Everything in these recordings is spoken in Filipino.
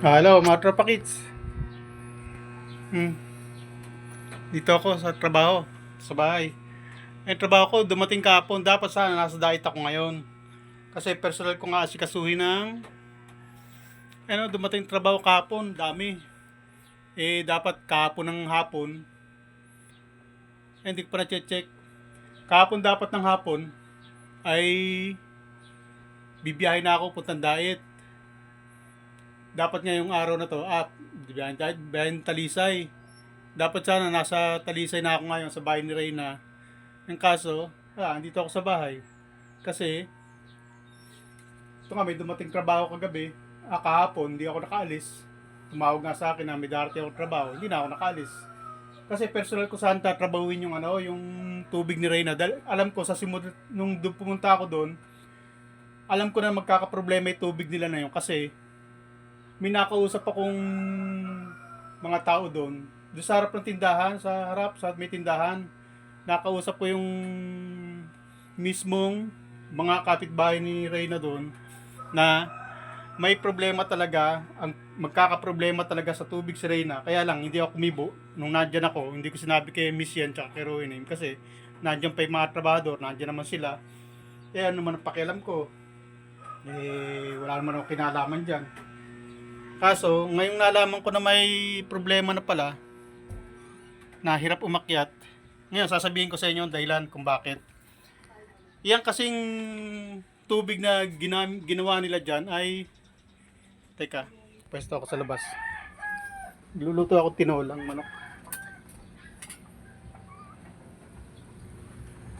Hello, mga tropa kids. Hmm. Dito ako sa trabaho, sa bahay. Yung trabaho ko, dumating kahapon. Dapat sana nasa diet ako ngayon. Kasi personal ko nga asikasuhin ng dumating trabaho kahapon. Dami. Dapat kahapon ng hapon. Hindi ko pa na-check. Kahapon dapat ng hapon ay bibiyahe na ako puntang diet. Dapat ngayong araw na to, bibiyahe diet, biyahe Talisay. Dapat sana nasa Talisay na ako ngayon sa bahay ni Reyna. Ang kaso, andito ako sa bahay. Kasi, ito nga, may dumating trabaho kagabi. Kahapon, hindi ako nakaalis. Tumawag nga sa akin na may darating ako trabaho. Hindi na ako nakaalis. Kasi personal ko saan tatrabahuin yung tubig ni Reyna. Dahil alam ko, nung pumunta ako doon, alam ko na magkakaproblema yung tubig nila na yun. Kasi, may nakausap akong mga tao doon. Doon sa harap ng tindahan, sa may tindahan. Nakausap ko yung mismong mga kapitbahay ni Reyna doon na may problema talaga, magkakaproblema talaga sa tubig si Reyna. Kaya lang, hindi ako kumibo. Nung nandyan ako, hindi ko sinabi kay Miss Yan tsaka kay Rowinim kasi nandyan pa yung mga trabador, nandyan naman sila. Ano naman ang pakialam ko? Wala naman ako kinalaman dyan. Kaso, ngayong nalaman ko na may problema na pala, na hirap umakyat, ngayon sasabihin ko sa inyo ang dahilan kung bakit. Yan kasing tubig na ginawa nila dyan ay, teka, pwesto ako sa labas. Luluto ako tinolang manok.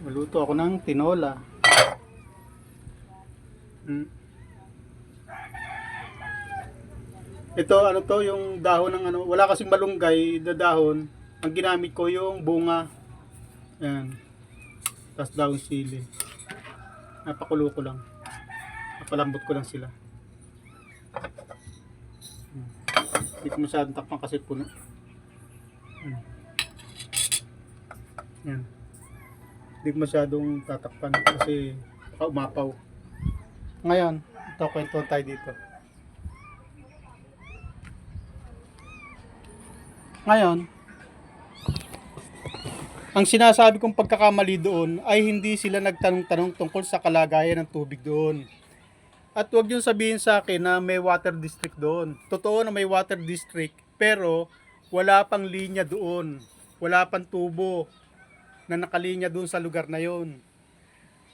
Luluto ako ng tinola. Ito, ano to, yung dahon ng wala kasing malunggay na dahon. Ang ginamit ko yung bunga. Ayan. Tapos dahon sili. Napakulo ko lang. Napalambot ko lang sila. Hindi ko masyadong takpan kasi puno. Ayan. Hindi ko masyadong tatakpan kasi baka umapaw. Ngayon, ito kwento tayo dito. Ngayon, ang sinasabi kong pagkakamali doon ay hindi sila nagtanong-tanong tungkol sa kalagayan ng tubig doon. At huwag yung sabihin sa akin na may water district doon. Totoo na may water district, pero wala pang linya doon. Wala pang tubo na nakalinya doon sa lugar na yon.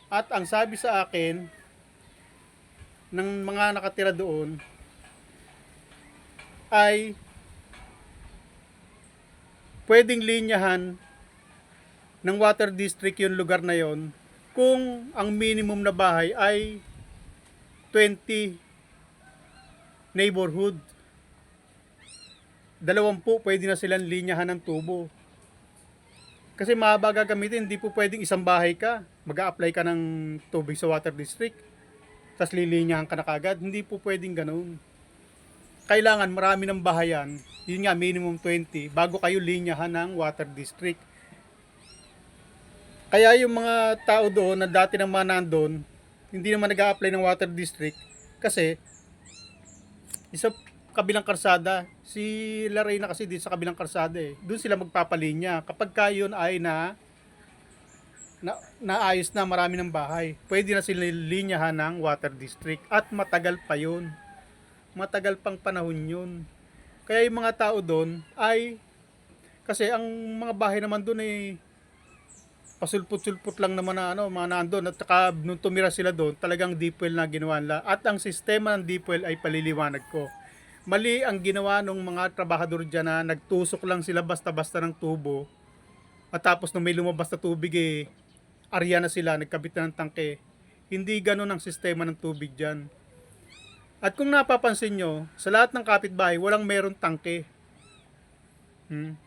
At ang sabi sa akin ng mga nakatira doon ay pwedeng linyahan ng water district yung lugar na yon kung ang minimum na bahay ay 20 neighborhood. 20 pwede na silang linyahan ng tubo. Kasi mahaba gagamitin, hindi po pwedeng isang bahay ka, mag-a-apply ka ng tubig sa water district, tapos lilinyahan ka na kagad. Hindi po pwedeng ganoon. Kailangan marami ng bahayan, yun nga minimum 20, bago kayo linyahan ng water district. Kaya yung mga tao doon na dati nang mga nandun, hindi naman nag-a-apply ng water district kasi isa kabilang karsada. Si Larena kasi dito sa kabilang karsada eh. Doon sila magpapalinya. Kapag kayon ay naayos na marami ng bahay, pwede na sila linyahan ng water district. At matagal pa yun. Matagal pang panahon yun. Kaya yung mga tao doon ay, kasi ang mga bahay naman doon ay pasulput-sulput lang naman na mga nandun. At saka nung tumira sila doon, talagang deep well na ginawa nila. At ang sistema ng deep well ay paliliwanag ko. Mali ang ginawa ng mga trabahador dyan na nagtusok lang sila basta-basta ng tubo. At tapos nung may lumabas na tubig arya na sila, nagkabit na ng tangke. Hindi ganun ang sistema ng tubig dyan. At kung napapansin nyo, sa lahat ng kapitbahay, walang meron tangke.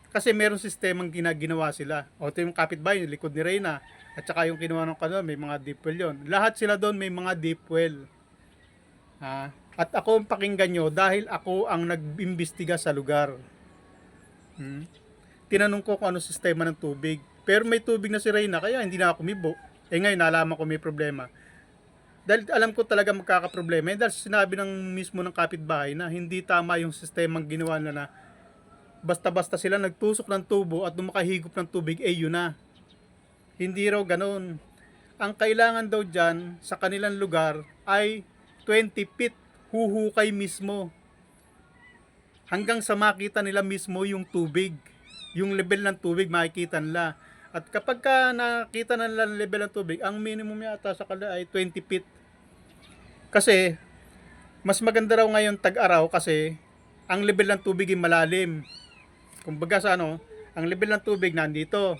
Kasi meron sistemang ginawa sila. O ito yung kapitbahay, yung likod ni Reyna. At saka yung kinuha ng kanila, may mga deep well yun. Lahat sila doon may mga deep well. At ako ang pakinggan nyo dahil ako ang nag-imbestiga sa lugar. Tinanong ko kung ano sistema ng tubig. Pero may tubig na si Reyna, kaya hindi na ako umibo. Ngayon nalaman ko may problema. Dahil alam ko talaga magkakaproblema. Dahil sinabi ng mismo ng kapitbahay na hindi tama yung sistemang ginawa nila na basta-basta sila nagtusok ng tubo at nung makahigop ng tubig, yun na. Hindi raw ganun. Ang kailangan daw dyan sa kanilang lugar ay 20 feet huhukay mismo. Hanggang sa makita nila mismo yung tubig. Yung level ng tubig makikita nila. At kapag ka nakita na nila ang level ng tubig, ang minimum yata sa kanila ay 20 feet. Kasi, mas maganda raw ngayon tag-araw kasi ang level ng tubig ay malalim. Kumbaga sa ang level ng tubig nandito.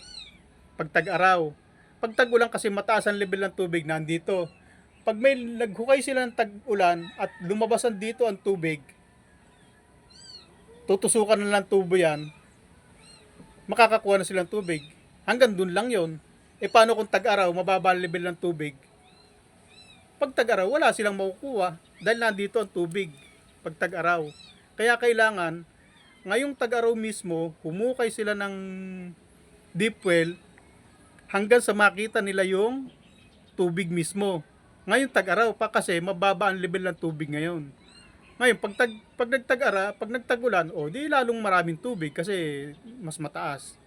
Pag tag-araw. Pag tag-ulan kasi mataas ang level ng tubig nandito. Pag may naghukay sila ng tag-ulan at lumabasan dito ang tubig, tutusukan na lang tubo yan, makakakuha na silang tubig. Hanggang dun lang yon. Paano kung tag-araw, mababa ang level ng tubig? Pag tag-araw, wala silang makukuha dahil nandito ang tubig pag tag-araw. Kaya kailangan, ngayong tag-araw mismo, humukay sila ng deep well hanggang sa makita nila yung tubig mismo. Ngayon tag-araw pa kasi mababa ang level ng tubig ngayon. Ngayon, pag nagtag-ulan, di lalong maraming tubig kasi mas mataas.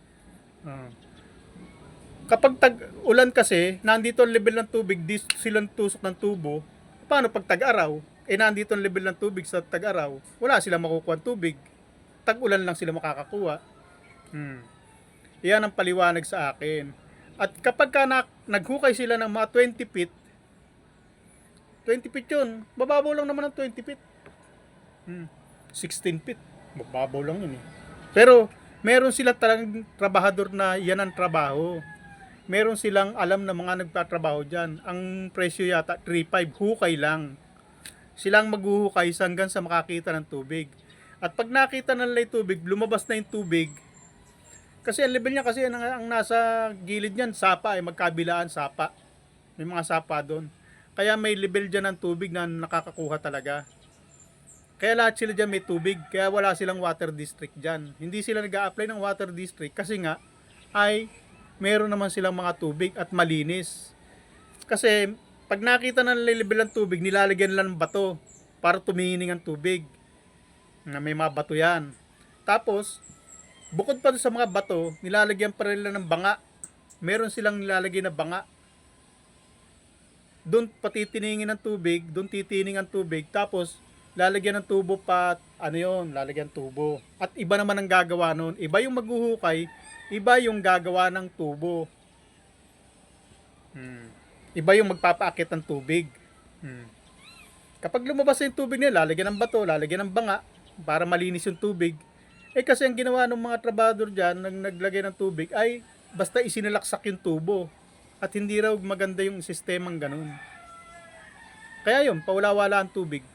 Kapag tag-ulan kasi, nandito ang level ng tubig, di silang tusok ng tubo. Paano pag tag-araw? Nandito ang level ng tubig sa tag-araw, wala silang makukuha ng tubig. Tag-ulan lang sila makakakuha. Iyan ang paliwanag sa akin. At kapag ka naghukay sila ng mga 20 feet, 20 feet yun, bababaw lang naman ng 20 feet. 16 feet, bababaw lang yun eh. Pero, meron sila talagang trabahador na yan ang trabaho. Meron silang alam na mga nagtatrabaho dyan. Ang presyo yata, 3.5, hukay lang. Silang maghuhukay hanggang sa makakita ng tubig. At pag nakita na nila yung tubig, lumabas na yung tubig. Kasi ang level niya kasi ang nasa gilid niyan, sapa, magkabilaan sapa. May mga sapa doon. Kaya may level dyan ng tubig na nakakakuha talaga. Kaya lahat sila dyan may tubig. Kaya wala silang water district dyan. Hindi sila nag-a-apply ng water district kasi nga ay meron naman silang mga tubig at malinis. Kasi pag nakita na nila level ng tubig, nilalagyan nila ng bato para tumihining ang tubig. Na may mga bato yan. Tapos, bukod pa sa mga bato, nilalagyan pa rin nila ng banga. Meron silang nilalagay na banga. Doon patitiningin ng tubig, doon titining ang tubig, tapos lalagyan ng tubo pa, lalagyan tubo. At iba naman ang gagawa noon. Iba yung maghuhukay, iba yung gagawa ng tubo. Iba yung magpapaakit ng tubig. Kapag lumabas yung tubig nila, lalagyan ng bato, lalagyan ng banga, para malinis yung tubig. Kasi ang ginawa ng mga trabador dyan, nang naglagay ng tubig, ay basta isinalaksak yung tubo. At hindi raw maganda yung sistemang ganun. Kaya yun, pawala-wala ang tubig.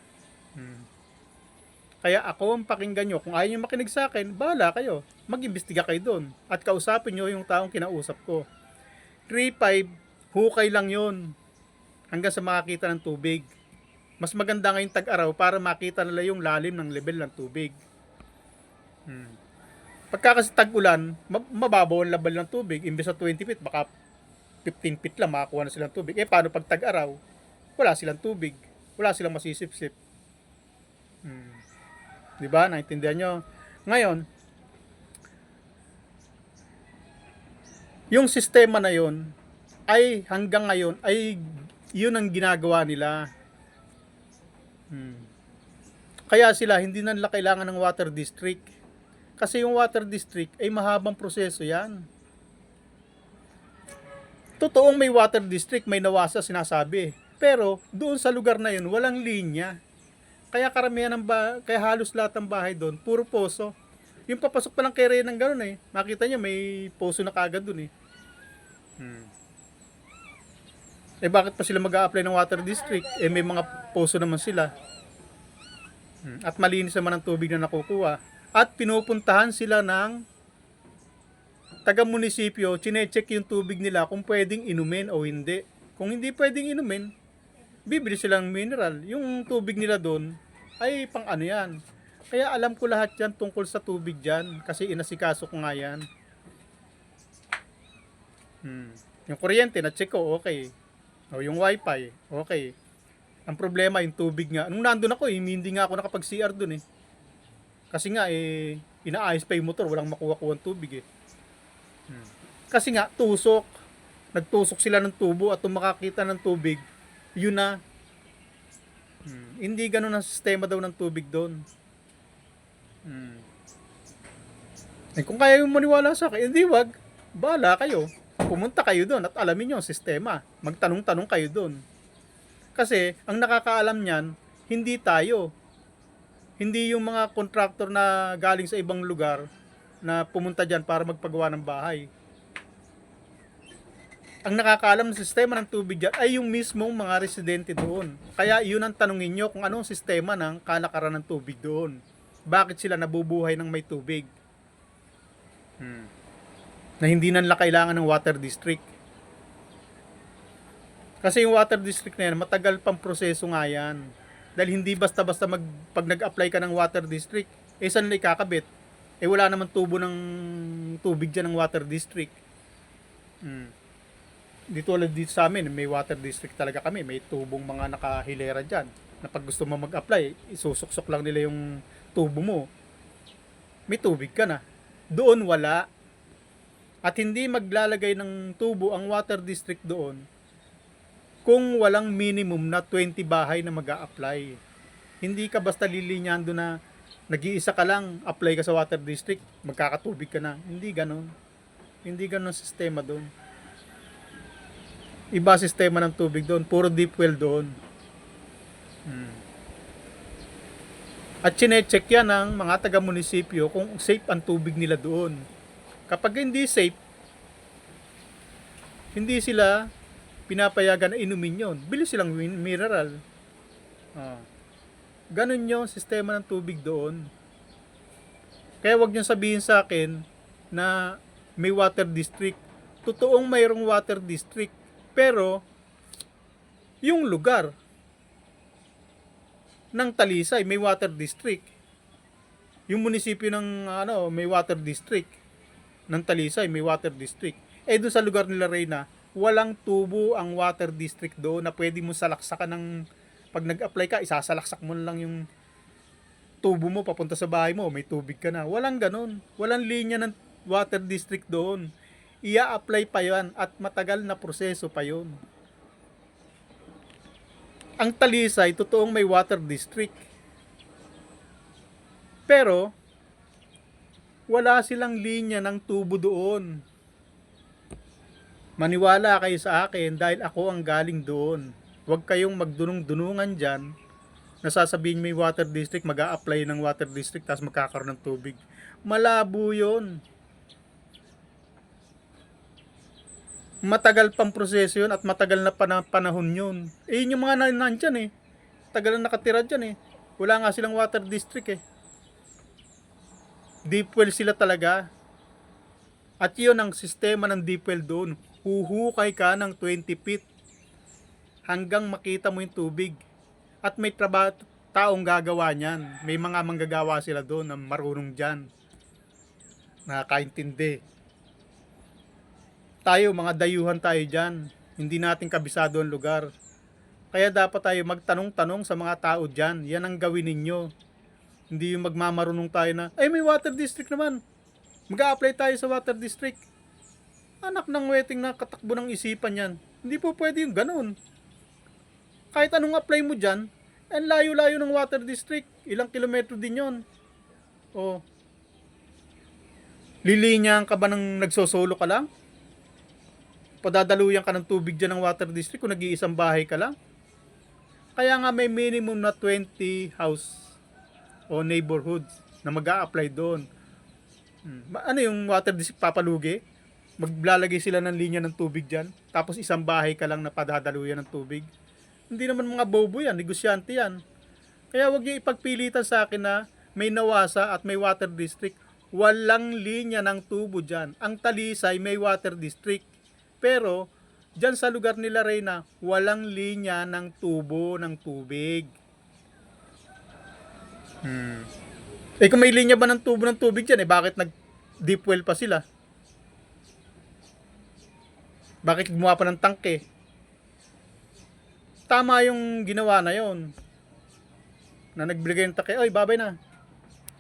Kaya ako ang pakinggan nyo. Kung ayaw nyo makinig sa akin, bahala kayo. Mag-imbestiga kayo doon. At kausapin nyo yung taong kinausap ko. 3.5, hukay lang yun. Hanggang sa makakita ng tubig. Mas maganda ngayong tag-araw para makita nila yung lalim ng level ng tubig. Pagka kasi tag-ulan, mababaw ang level ng tubig. Imbes sa 20 feet, baka 15 feet lang makakuha na silang tubig. Paano pag tag-araw? Wala silang tubig. Wala silang masisip-sip. Diba? Naintindihan nyo? Ngayon, yung sistema na yun, ay hanggang ngayon, ay yun ang ginagawa nila. Kaya sila, hindi na nila kailangan ng water district. Kasi yung water district ay mahabang proseso yan. Totoong may water district, may nawasa sinasabi. Pero doon sa lugar na yun, walang linya. Kaya karamihan kaya halos lahat ng bahay doon, puro poso. Yung papasok pa lang kay ng gano'n makita niyo may poso na kagad doon bakit pa sila mag-a-apply ng water district? May mga poso naman sila. At malinis naman ang tubig na nakukuha. At pinupuntahan sila ng taga-munisipyo, chine-check yung tubig nila kung pwedeng inumin o hindi. Kung hindi pwedeng inumin, bibili silang mineral. Yung tubig nila doon ay pang yan. Kaya alam ko lahat yan tungkol sa tubig dyan kasi inasikaso ko nga yan. Yung kuryente na-check ko, okay. O yung wifi, okay. Ang problema, yung tubig nga. Nung nandun ako, hindi nga ako nakapag-CR dun eh. Kasi nga, inaayos pa yung motor, walang makuha-kuha ng tubig eh. Kasi nga, tusok. Nagtusok sila ng tubo at kung makakita ng tubig, yun na. Hindi ganun ang sistema daw ng tubig doon. Kung kaya yung maniwala sa akin, hindi wag. Bahala kayo. Pumunta kayo doon at alamin nyo ang sistema. Magtanong-tanong kayo doon. Kasi, ang nakakaalam niyan, hindi tayo. Hindi yung mga contractor na galing sa ibang lugar na pumunta dyan para magpagawa ng bahay. Ang nakakaalam ng sistema ng tubig dyan ay yung mismong mga residente doon. Kaya yun ang tanongin nyo kung anong sistema ng kalakaran ng tubig doon. Bakit sila nabubuhay ng may tubig? Na hindi nila kailangan ng water district. Kasi yung water district na yan, matagal pang proseso nga yan. Dahil hindi basta-basta pag nag-apply ka ng water district, saan nila ikakabit? Wala naman tubo ng tubig dyan ng water district. Dito ulit dito sa amin, may water district talaga kami. May tubong mga nakahilera dyan. Na pag gusto mo mag-apply, isusuksok lang nila yung tubo mo. May tubig ka na. Doon wala. At hindi maglalagay ng tubo ang water district doon kung walang minimum na 20 bahay na mag-a-apply. Hindi ka basta lilinyahan doon na nag-iisa ka lang, apply ka sa water district, magkakatubig ka na. Hindi ganon. Hindi ganon ang sistema doon. Iba sistema ng tubig doon. Puro deep well doon. At chinecheck yan ng mga taga-munisipyo kung safe ang tubig nila doon. Kapag hindi safe, hindi sila pinapayagan na inumin yon. Bili silang mineral. Ganun yung sistema ng tubig doon. Kaya wag niyo sabihin sa akin na may water district. Totoong mayroong water district. Pero, yung lugar ng Talisay may water district. Yung munisipyo ng may water district. Ng Talisay may water district. Doon sa lugar nila Reyna, walang tubo ang water district doon na pwede mo salaksakan ng pag nag-apply ka, isasalaksak mo lang yung tubo mo papunta sa bahay mo, may tubig ka na. Walang ganun. Walang linya ng water district doon. Ia-apply pa yan at matagal na proseso pa yun. Ang Talisay, totoong may water district. Pero, wala silang linya ng tubo doon. Maniwala kayo sa akin dahil ako ang galing doon. Huwag kayong magdunong-dunungan dyan. Nasasabihin may water district, mag-a-apply ng water district, tapos magkakaroon ng tubig. Malabo yun. Matagal pang proseso yun at matagal na panahon yun. Yun yung mga nandyan eh. Tagal na nakatira dyan eh. Wala nga silang water district eh. Deep well sila talaga. At yun ang sistema ng deep well doon. Huhukay ka ng 20 feet hanggang makita mo yung tubig. At may taong gagawa niyan. May mga manggagawa sila doon na marunong dyan. Nakakaintindi. Tayo, mga dayuhan tayo dyan. Hindi natin kabisado ang lugar. Kaya dapat tayo magtanong-tanong sa mga tao dyan. Yan ang gawin ninyo. Hindi yung magmamarunong tayo na, may water district naman. Mag-a-apply tayo sa water district. Anak ng weting na katakbo ng isipan yan. Hindi po pwede yung ganun. Kahit anong apply mo dyan, ang layo-layo ng water district. Ilang kilometro din yon. Lilinyahan ka ba ng nagsosolo ka lang? Padadaluyan ka ng tubig dyan ng water district kung nag-iisang bahay ka lang? Kaya nga may minimum na 20 house o neighborhoods na mag-a-apply doon. Ano yung water district papalugi? Maglalagay sila ng linya ng tubig dyan, tapos isang bahay ka lang na padadaluyan ng tubig. Hindi naman mga bobo yan, negosyante yan. Kaya wag niyo ipagpilitan sa akin na may Nawasa at may water district. Walang linya ng tubo dyan. Ang Talisay may water district. Pero, dyan sa lugar nila Reyna, walang linya ng tubo ng tubig. Kung may linya ba ng tubig dyan, bakit nag-deep well pa sila? Bakit gumawa pa ng tangke? tama yung ginawa na yon na nagbigay ng take, oy babay na.